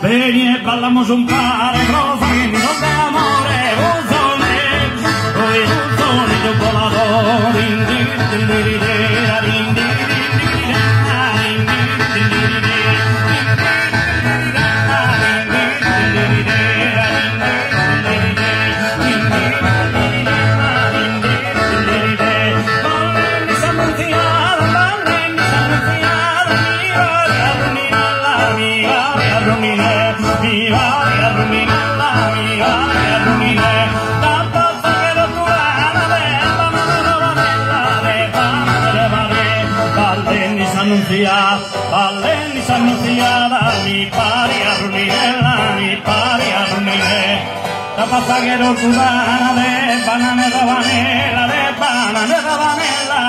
Ven y ballamos un par, rosa que mi nombre amore, un sonetto volador, din din din din din din din. Valeni s'annunziata, mi pari a Runinella, mi pari a Runine. La passaggero cubana de banane rabanella, de banane rabanella,